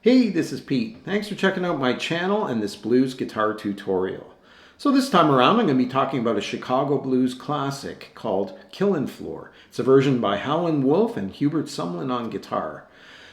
Hey, this is Pete. Thanks for checking out my channel and this blues guitar tutorial. So this time around I'm going to be talking about a Chicago blues classic called Killin' Floor. It's a version by Howlin Wolf and Hubert Sumlin on guitar.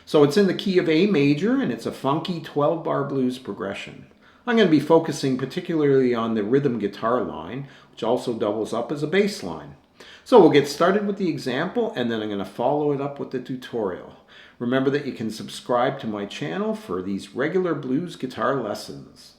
So it's in the key of A major and it's a funky 12-bar blues progression. I'm going to be focusing particularly on the rhythm guitar line, which also doubles up as a bass line. So we'll get started with the example and then I'm going to follow it up with the tutorial. Remember that you can subscribe to my channel for these regular blues guitar lessons.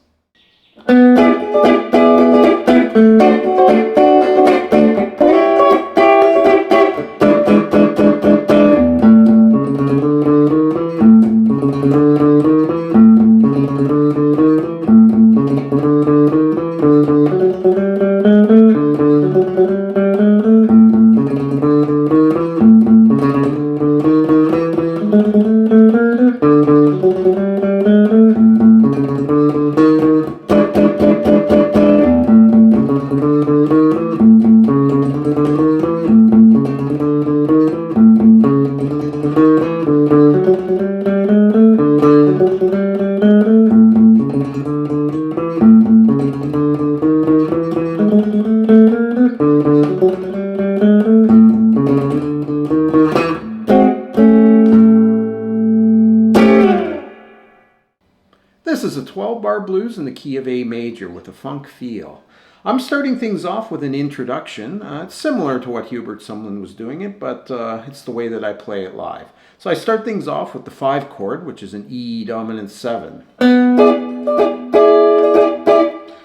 This is a 12-bar blues in the key of A major with a funk feel. I'm starting things off with an introduction. It's similar to what Hubert Sumlin was doing it, but it's the way that I play it live. So I start things off with the 5 chord, which is an E dominant 7.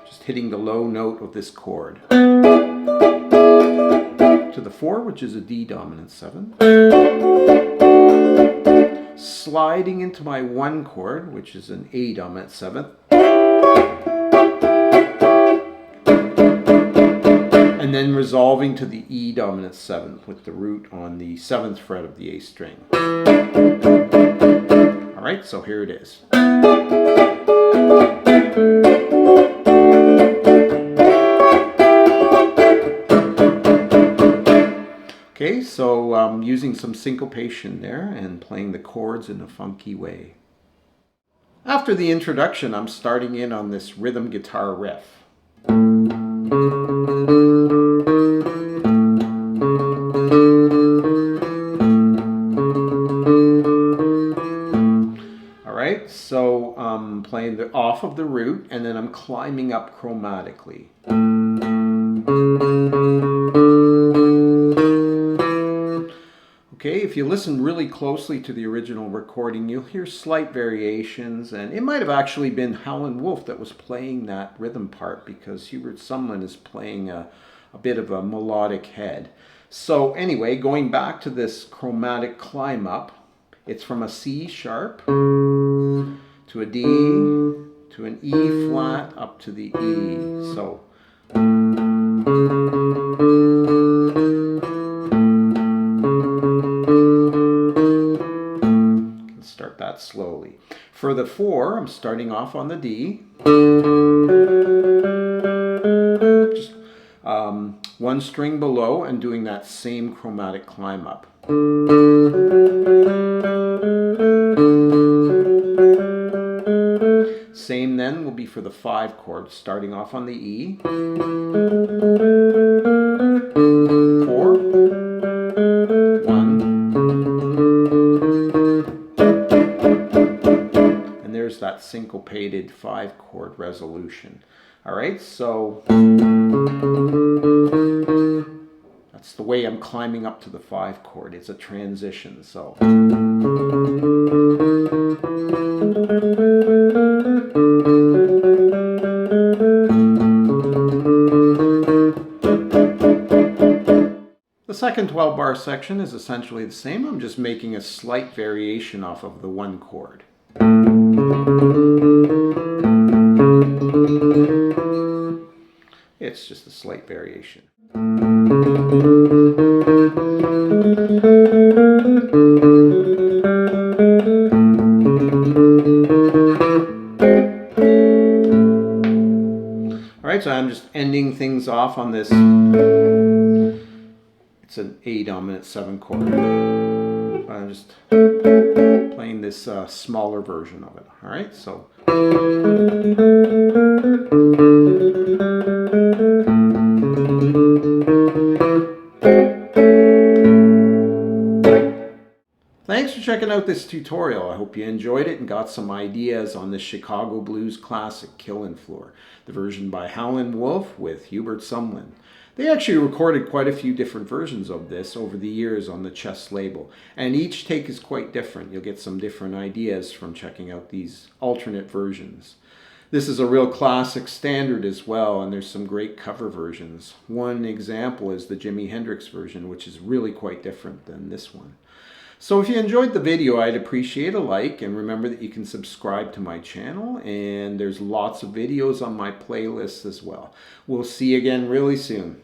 Just hitting the low note of this chord. To the 4, which is a D dominant 7. Sliding into my 1 chord, which is an A dominant 7th, and then resolving to the E dominant 7th with the root on the 7th fret of the A string. Alright, so here it is. Okay, so I'm using some syncopation there and playing the chords in a funky way. After the introduction, I'm starting in on this rhythm guitar riff. Alright, so I'm playing the off of the root and then I'm climbing up chromatically. Okay, if you listen really closely to the original recording, you'll hear slight variations, and it might have actually been Howlin Wolf that was playing that rhythm part because Hubert Sumlin is playing a bit of a melodic head. So anyway, going back to this chromatic climb up, it's from a C sharp to a D to an E flat up to the E. So start that slowly. For the 4, I'm starting off on the D. Just 1 string below and doing that same chromatic climb up. Same then will be for the 5 chord, starting off on the E. 4, 1, there's that syncopated 5 chord resolution. Alright, so that's the way I'm climbing up to the 5 chord. It's a transition, so. The second 12-bar section is essentially the same. I'm just making a slight variation off of the 1 chord. It's just a slight variation. Alright, so I'm just ending things off on this. It's an A dominant 7 chord. I'm just playing this smaller version of it. All right, so. Thanks for checking out this tutorial. I hope you enjoyed it and got some ideas on the Chicago blues classic Killin' Floor, the version by Howlin Wolf with Hubert Sumlin. They actually recorded quite a few different versions of this over the years on the Chess label, and each take is quite different. You'll get some different ideas from checking out these alternate versions. This is a real classic standard as well, and there's some great cover versions. One example is the Jimi Hendrix version, which is really quite different than this one. So if you enjoyed the video, I'd appreciate a like, and remember that you can subscribe to my channel, and there's lots of videos on my playlists as well. We'll see you again really soon.